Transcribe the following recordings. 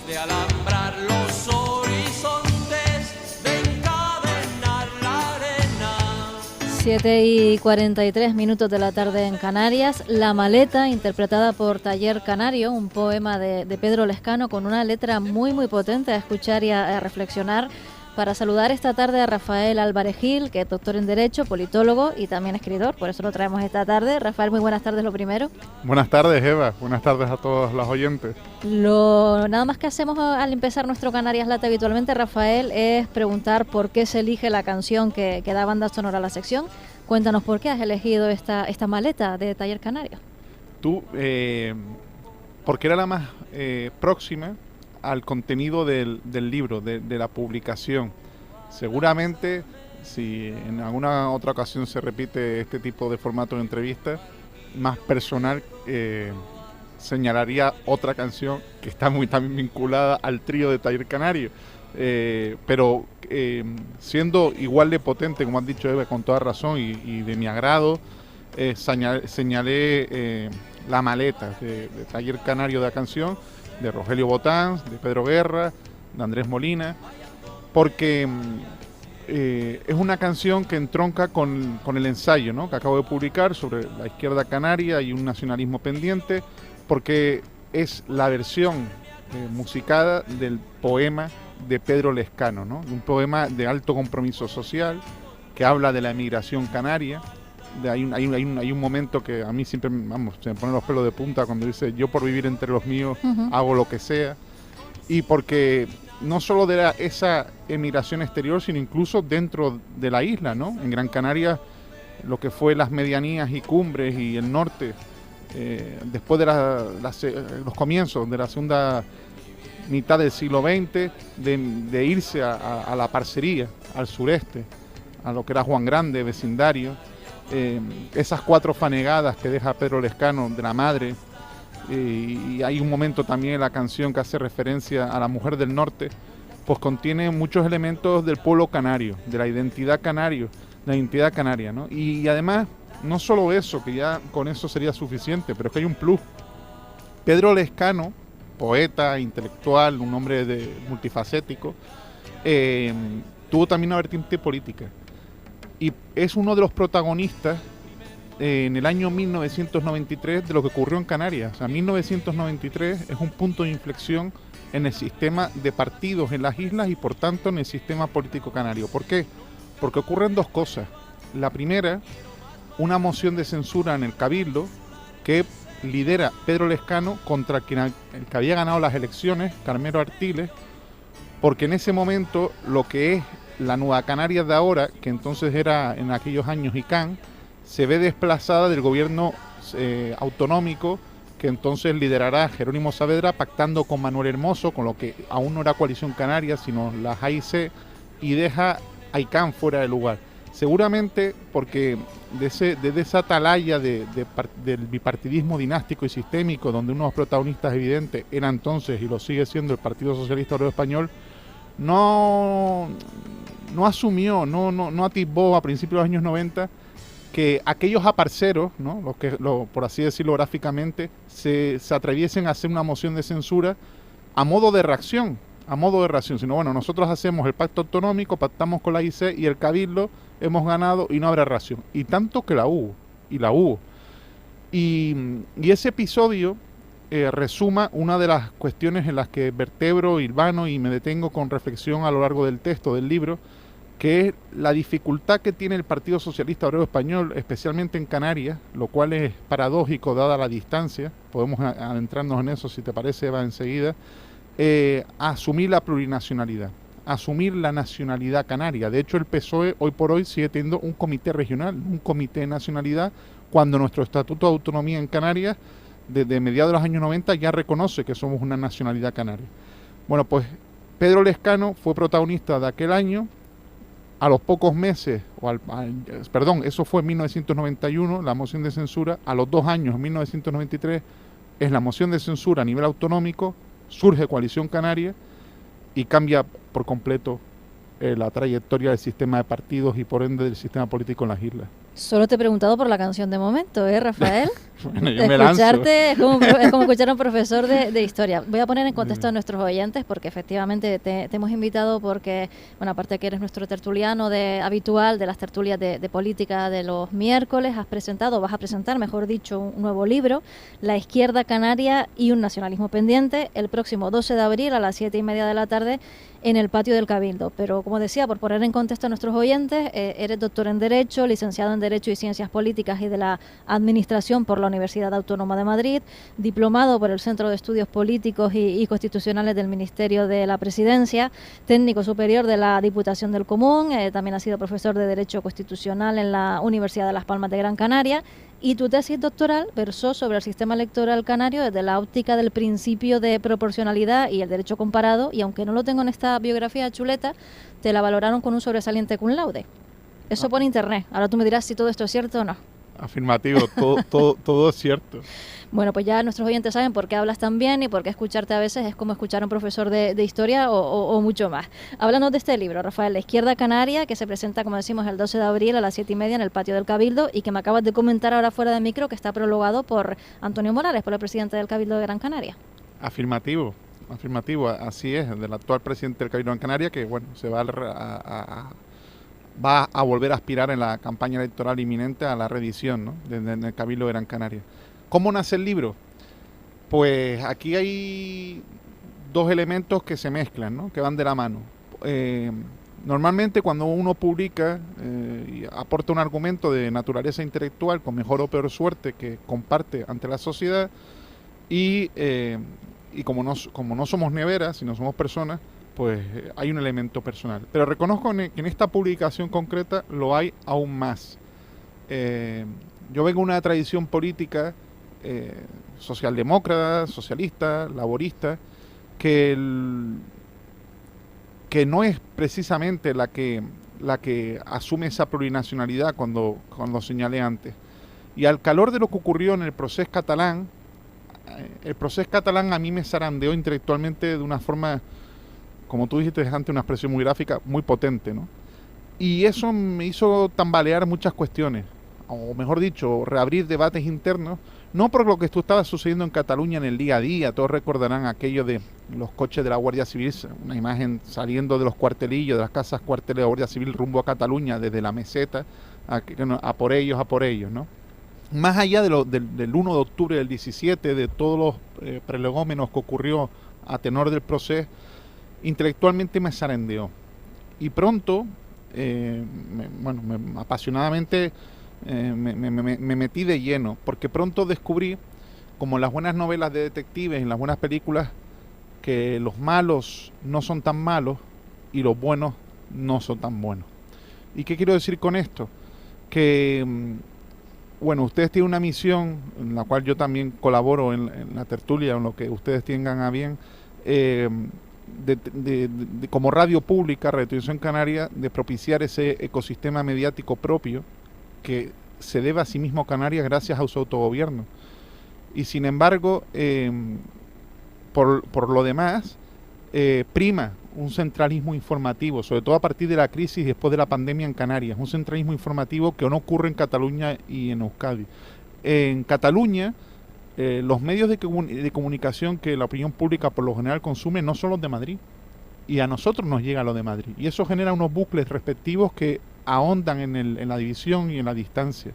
de alambrar los horizontes, de encadenar la arena. 7:43 de la tarde en Canarias. La maleta, interpretada por Taller Canario, un poema de Pedro Lezcano con una letra muy potente a escuchar y a reflexionar. Para saludar esta tarde a Rafael Álvarez Gil, que es doctor en Derecho, politólogo y también escritor, por eso lo traemos esta tarde. Rafael, muy buenas tardes lo primero. Buenas tardes, Eva. Buenas tardes a todos los oyentes. Nada más que hacemos al empezar nuestro Canarias Late habitualmente, Rafael, es preguntar por qué se elige la canción que da banda sonora a la sección. Cuéntanos por qué has elegido esta maleta de Taller Canario. Porque era la más próxima al contenido del libro, de la publicación. Seguramente, si en alguna otra ocasión se repite este tipo de formato de entrevista, más personal, señalaría otra canción que está muy también vinculada al trío de Taller Canario. Pero siendo igual de potente, como has dicho, Eva, con toda razón y de mi agrado, señalé La maleta de Taller Canario de la canción, de Rogelio Botán, de Pedro Guerra, de Andrés Molina, porque es una canción que entronca con el ensayo, ¿no?, que acabo de publicar sobre la izquierda canaria y un nacionalismo pendiente, porque es la versión musicada del poema de Pedro Lezcano, ¿no?, un poema de alto compromiso social que habla de la emigración canaria. Hay un momento que a mí siempre, se me ponen los pelos de punta cuando dice: yo por vivir entre los míos hago lo que sea. Y porque no solo de esa emigración exterior, sino incluso dentro de la isla, ¿no? En Gran Canaria, lo que fue las medianías y cumbres y el norte, después de los comienzos de la segunda mitad del siglo XX, de irse a la parcería, al sureste, a lo que era Juan Grande, vecindario. Esas 4 fanegadas que deja Pedro Lezcano de la madre, y hay un momento también en la canción que hace referencia a la mujer del norte, pues contiene muchos elementos del pueblo canario, de la identidad canaria, ¿no? Y además, no solo eso, que ya con eso sería suficiente, pero es que hay un plus. Pedro Lezcano, poeta, intelectual, un hombre multifacético, tuvo también una vertiente política. Y es uno de los protagonistas en el año 1993 de lo que ocurrió en Canarias. O sea, 1993 es un punto de inflexión en el sistema de partidos en las islas y por tanto en el sistema político canario. ¿Por qué? Porque ocurren 2 cosas. La primera, una moción de censura en el Cabildo que lidera Pedro Lezcano contra el que había ganado las elecciones, Carmelo Artiles, porque en ese momento lo que es la Nueva Canarias de ahora, que entonces era en aquellos años ICANN, se ve desplazada del gobierno autonómico que entonces liderará Jerónimo Saavedra, pactando con Manuel Hermoso, con lo que aún no era Coalición Canaria, sino las AIC, y deja a ICANN fuera de lugar. Seguramente porque desde esa atalaya del bipartidismo dinástico y sistémico, donde uno de los protagonistas evidentes era entonces, y lo sigue siendo, el Partido Socialista Obrero Español, no asumió, no atisbó a principios de los años 90 que aquellos aparceros, ¿no?, por así decirlo gráficamente, se atreviesen a hacer una moción de censura a modo de reacción, sino bueno, nosotros hacemos el pacto autonómico, pactamos con la IC y el Cabildo, hemos ganado y no habrá reacción. Y tanto que la hubo. Y ese episodio resuma una de las cuestiones en las que vertebro, hilvano y me detengo con reflexión a lo largo del texto del libro, que es la dificultad que tiene el Partido Socialista Obrero Español, especialmente en Canarias, lo cual es paradójico dada la distancia. Podemos adentrarnos en eso, si te parece, Eva, enseguida. A asumir la plurinacionalidad, asumir la nacionalidad canaria. De hecho, el PSOE hoy por hoy sigue teniendo un comité regional, un comité de nacionalidad, cuando nuestro Estatuto de Autonomía en Canarias, desde mediados de los años 90, ya reconoce que somos una nacionalidad canaria. Bueno, pues Pedro Lezcano fue protagonista de aquel año. A los pocos meses, eso fue en 1991, la moción de censura. A los 2 años, en 1993, es la moción de censura a nivel autonómico, surge Coalición Canaria y cambia por completo la trayectoria del sistema de partidos y por ende del sistema político en las islas. Solo te he preguntado por la canción de momento, Rafael? Bueno, yo me lanzo. Escucharte es como escuchar a un profesor de historia. Voy a poner en contexto a nuestros oyentes porque efectivamente te hemos invitado porque, bueno, aparte que eres nuestro tertuliano habitual de las tertulias de política de los miércoles, vas a presentar, mejor dicho, un nuevo libro, La izquierda canaria y un nacionalismo pendiente, el próximo 12 de abril a las 7:30 de la tarde en el patio del Cabildo. Pero, como decía, por poner en contexto a nuestros oyentes, eres doctor en Derecho, licenciado en Derecho y Ciencias Políticas y de la Administración por la Universidad Autónoma de Madrid, diplomado por el Centro de Estudios Políticos y Constitucionales del Ministerio de la Presidencia, técnico superior de la Diputación del Común, también ha sido profesor de Derecho Constitucional en la Universidad de Las Palmas de Gran Canaria, y tu tesis doctoral versó sobre el sistema electoral canario desde la óptica del principio de proporcionalidad y el derecho comparado, y aunque no lo tengo en esta biografía chuleta, te la valoraron con un sobresaliente cum laude. Eso por internet. Ahora tú me dirás si todo esto es cierto o no. Afirmativo, todo es cierto. Bueno, pues ya nuestros oyentes saben por qué hablas tan bien y por qué escucharte a veces es como escuchar a un profesor de historia o mucho más. Háblanos de este libro, Rafael, La izquierda canaria, que se presenta, como decimos, el 12 de abril a las 7:30 en el patio del Cabildo y que me acabas de comentar ahora fuera de micro que está prologado por Antonio Morales, por el presidente del Cabildo de Gran Canaria. Afirmativo, así es, del actual presidente del Cabildo de Gran Canaria, que bueno, se va a volver a aspirar en la campaña electoral inminente a la reedición, ¿no?, del Cabildo de Gran Canaria. ¿Cómo nace el libro? Pues aquí hay dos elementos que se mezclan, ¿no?, que van de la mano. Normalmente cuando uno publica y aporta un argumento de naturaleza intelectual con mejor o peor suerte que comparte ante la sociedad y como no somos neveras, sino somos personas, pues hay un elemento personal. Pero reconozco que en esta publicación concreta lo hay aún más. Yo vengo de una tradición política socialdemócrata, socialista, laborista, que no es precisamente la que asume esa plurinacionalidad cuando señalé antes. Y al calor de lo que ocurrió en el proceso catalán a mí me zarandeó intelectualmente de una forma, como tú dijiste antes, una expresión muy gráfica, muy potente, ¿no? Y eso me hizo tambalear muchas cuestiones, o mejor dicho, reabrir debates internos, no por lo que estaba sucediendo en Cataluña en el día a día. Todos recordarán aquello de los coches de la Guardia Civil, una imagen saliendo de los cuartelillos, de las casas cuarteles de la Guardia Civil rumbo a Cataluña, desde la meseta, a por ellos, ¿no? Más allá del 1 de octubre del 17, de todos los prelegómenos que ocurrió a tenor del proceso, intelectualmente me zarandeó. Y pronto, apasionadamente me metí de lleno, porque pronto descubrí, como en las buenas novelas de detectives, en las buenas películas, que los malos no son tan malos y los buenos no son tan buenos. ¿Y qué quiero decir con esto? Que, bueno, ustedes tienen una misión en la cual yo también colaboro en la tertulia, en lo que ustedes tengan a bien, como radio pública, Radio Televisión Canaria, de propiciar ese ecosistema mediático propio que se debe a sí mismo Canarias gracias a su autogobierno. Y sin embargo, por lo demás, prima un centralismo informativo, sobre todo a partir de la crisis y después de la pandemia en Canarias, un centralismo informativo que no ocurre en Cataluña y en Euskadi. En Cataluña, los medios de comunicación que la opinión pública por lo general consume no son los de Madrid, y a nosotros nos llega lo de Madrid, y eso genera unos bucles respectivos que ahondan en la división y en la distancia.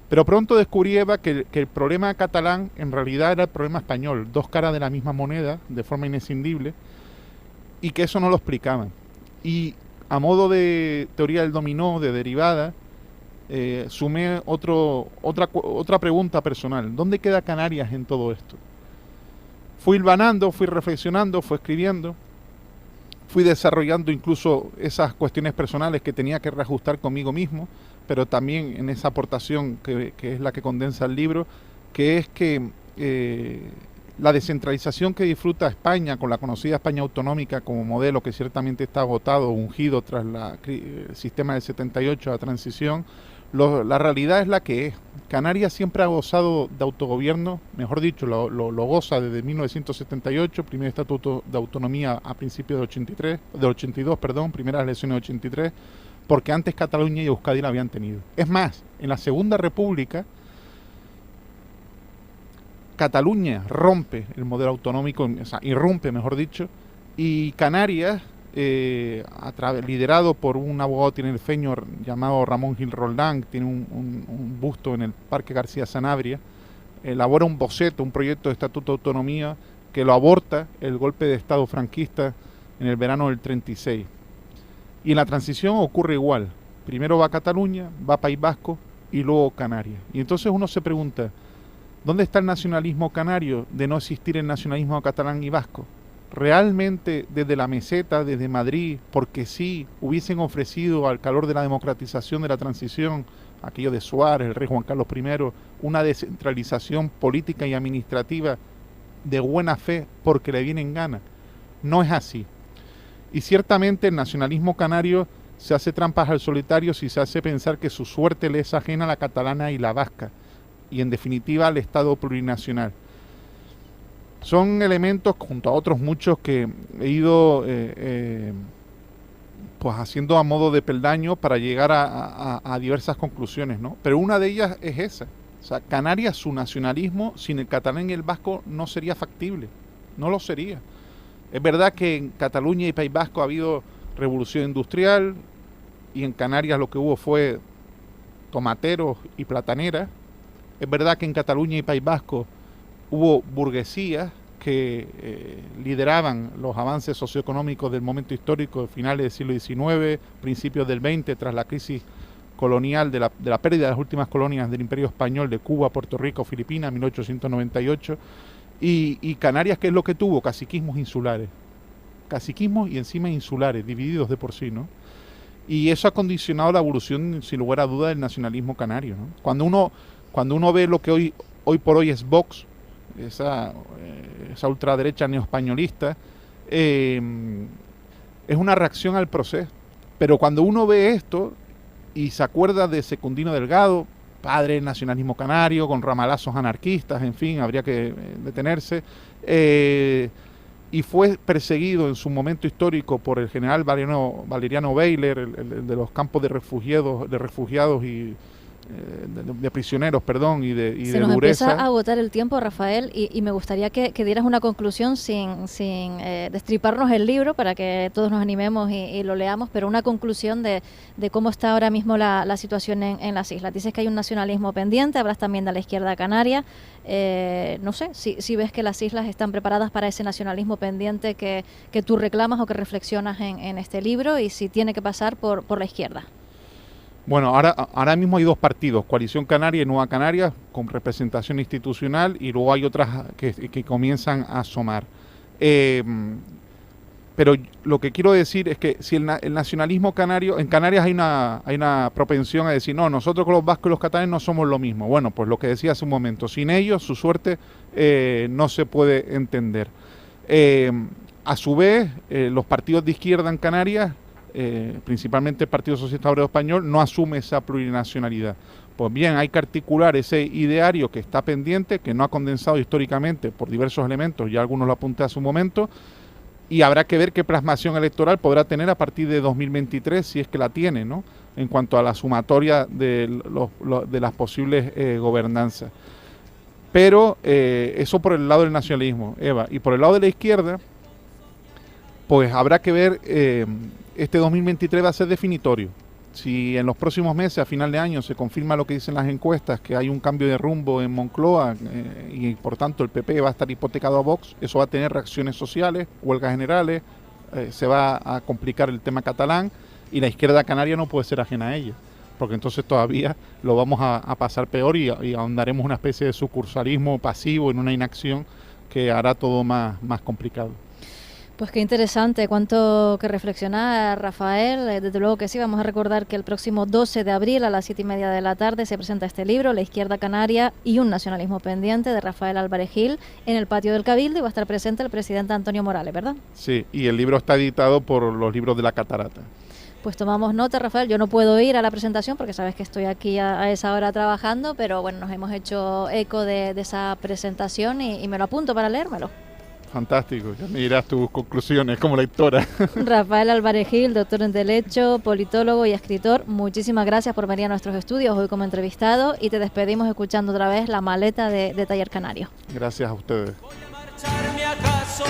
Pero pronto descubrí, Eva, que el problema catalán en realidad era el problema español, dos caras de la misma moneda, de forma inescindible, y que eso no lo explicaban. Y a modo de teoría del dominó, de derivada, sumé otra pregunta personal. ¿Dónde queda Canarias en todo esto? Fui hilvanando, fui reflexionando, fui escribiendo, fui desarrollando incluso esas cuestiones personales que tenía que reajustar conmigo mismo, pero también en esa aportación que es la que condensa el libro, que es que la descentralización que disfruta España, con la conocida España autonómica como modelo que ciertamente está agotado, ungido tras el sistema del 78, la transición, la realidad es la que es. Canarias siempre ha gozado de autogobierno, mejor dicho, lo goza desde 1978, primer estatuto de autonomía a principios de 82, primeras elecciones de 83, porque antes Cataluña y Euskadi la habían tenido. Es más, en la Segunda República, Cataluña rompe el modelo autonómico, o sea, irrumpe, mejor dicho, y Canarias, liderado por un abogado tinerfeño llamado Ramón Gil Roldán, tiene un busto en el Parque García Sanabria, elabora un boceto, un proyecto de estatuto de autonomía que lo aborta el golpe de Estado franquista en el verano del 36. Y en la transición ocurre igual. Primero va Cataluña, va País Vasco y luego Canarias. Y entonces uno se pregunta, ¿dónde está el nacionalismo canario de no existir el nacionalismo catalán y vasco? ¿Realmente desde la meseta, desde Madrid, porque sí, hubiesen ofrecido al calor de la democratización de la transición, aquello de Suárez, el rey Juan Carlos I, una descentralización política y administrativa de buena fe porque le viene en gana? No es así. Y ciertamente el nacionalismo canario se hace trampas al solitario si se hace pensar que su suerte le es ajena a la catalana y la vasca, y en definitiva al Estado plurinacional. Son elementos, junto a otros muchos, que he ido pues haciendo a modo de peldaño para llegar a diversas conclusiones, ¿no? Pero una de ellas es esa. O sea, Canarias, su nacionalismo, sin el catalán y el vasco no sería factible. No lo sería. Es verdad que en Cataluña y País Vasco ha habido revolución industrial, y en Canarias lo que hubo fue tomateros y plataneras. Es verdad que en Cataluña y País Vasco hubo burguesías que lideraban los avances socioeconómicos del momento histórico de finales del siglo XIX, principios del XX, tras la crisis colonial de la pérdida de las últimas colonias del Imperio Español de Cuba, Puerto Rico, Filipinas, 1898. Y Canarias, ¿qué es lo que tuvo? Caciquismos insulares. Caciquismos y encima insulares, divididos de por sí, ¿no? Y eso ha condicionado la evolución, sin lugar a duda, del nacionalismo canario, ¿no? Cuando uno ve lo que hoy por hoy es Vox, esa ultraderecha neoespañolista, es una reacción al proceso. Pero cuando uno ve esto y se acuerda de Secundino Delgado, padre del nacionalismo canario, con ramalazos anarquistas, en fin, habría que detenerse, y fue perseguido en su momento histórico por el general Valeriano Weyler, el de los campos de refugiados y de prisioneros, perdón, y de Se nos dureza. empieza a agotar el tiempo, Rafael, y me gustaría que dieras una conclusión sin destriparnos el libro para que todos nos animemos y lo leamos, pero una conclusión de cómo está ahora mismo la situación en las islas. Dices que hay un nacionalismo pendiente, hablas también de la izquierda canaria. No sé, si ves que las islas están preparadas para ese nacionalismo pendiente que tú reclamas o que reflexionas en este libro, y si tiene que pasar por la izquierda. Bueno, ahora mismo hay dos partidos, Coalición Canaria y Nueva Canarias, con representación institucional, y luego hay otras que comienzan a asomar. Pero lo que quiero decir es que si el nacionalismo canario, en Canarias hay una propensión a decir, no, nosotros con los vascos y los catalanes no somos lo mismo. Bueno, pues lo que decía hace un momento, sin ellos su suerte no se puede entender. A su vez, los partidos de izquierda en Canarias, principalmente el Partido Socialista Obrero Español, no asume esa plurinacionalidad. Pues bien, hay que articular ese ideario que está pendiente, que no ha condensado históricamente por diversos elementos, ya algunos lo apunté hace un momento, y habrá que ver qué plasmación electoral podrá tener a partir de 2023, si es que la tiene, ¿no?, en cuanto a la sumatoria de las posibles gobernanzas. Pero eso por el lado del nacionalismo, Eva. Y por el lado de la izquierda, pues habrá que ver, este 2023 va a ser definitorio. Si en los próximos meses, a final de año, se confirma lo que dicen las encuestas, que hay un cambio de rumbo en Moncloa y por tanto el PP va a estar hipotecado a Vox, eso va a tener reacciones sociales, huelgas generales, se va a complicar el tema catalán, y la izquierda canaria no puede ser ajena a ella, porque entonces todavía lo vamos a pasar peor y ahondaremos una especie de sucursalismo pasivo en una inacción que hará todo más complicado. Pues qué interesante, cuánto que reflexionar, Rafael. Desde luego que sí, vamos a recordar que el próximo 12 de abril a las 7:30 de la tarde se presenta este libro, La izquierda canaria y un nacionalismo pendiente, de Rafael Álvarez Gil, en el patio del Cabildo, y va a estar presente el presidente Antonio Morales, ¿verdad? Sí, y el libro está editado por los Libros de la Catarata. Pues tomamos nota, Rafael. Yo no puedo ir a la presentación porque sabes que estoy aquí a esa hora trabajando, pero bueno, nos hemos hecho eco de esa presentación y me lo apunto para leérmelo. fantástico. Ya me dirás tus conclusiones como lectora. Rafael Álvarez Gil, doctor en Derecho, politólogo y escritor, muchísimas gracias por venir a nuestros estudios hoy como entrevistado y te despedimos escuchando otra vez La Maleta de Taller Canario. Gracias a ustedes. Voy a marcharme acaso